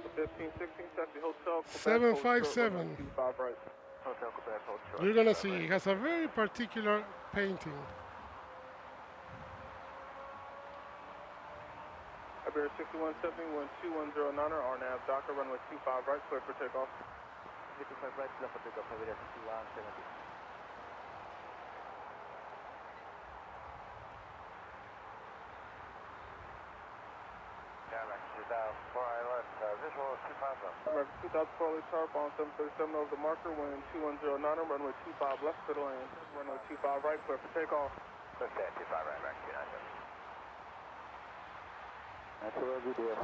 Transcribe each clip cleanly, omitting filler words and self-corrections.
America 1516, taxi Hotel, Quebec, 757. 25 right. Hotel, Quebec, Hotel. You're gonna see it has a very particular painting. Iberia 6170, 12109, RNAV Docker, runway 25 right, clear for takeoff. 25 right, clear for takeoff, Iberia 6170. Visual 2000. American 2004 Lee Tower, Boeing 737 over the marker, wind 2109, runway 25 left to the land. Runway 25 right, clear for takeoff. Clear for 25 right, back to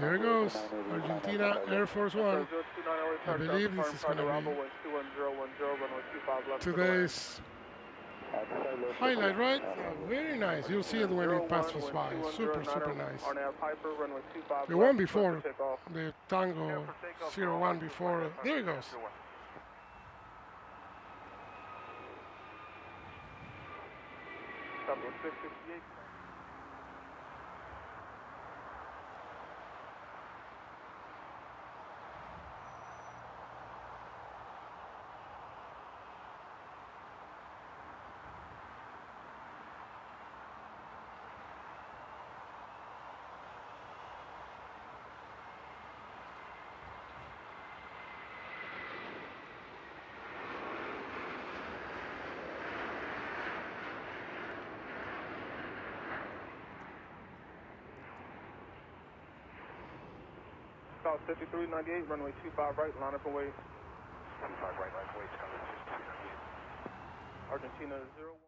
There it goes, Argentina Air Force One. I believe this is gonna be today's highlight, right? Very nice. You'll see it when it passes by. Super, super nice. The one before, the Tango 01 before. There it goes. South 5398, runway 25 right, line up and wait. 25 right, line up and wait, Argentina 01.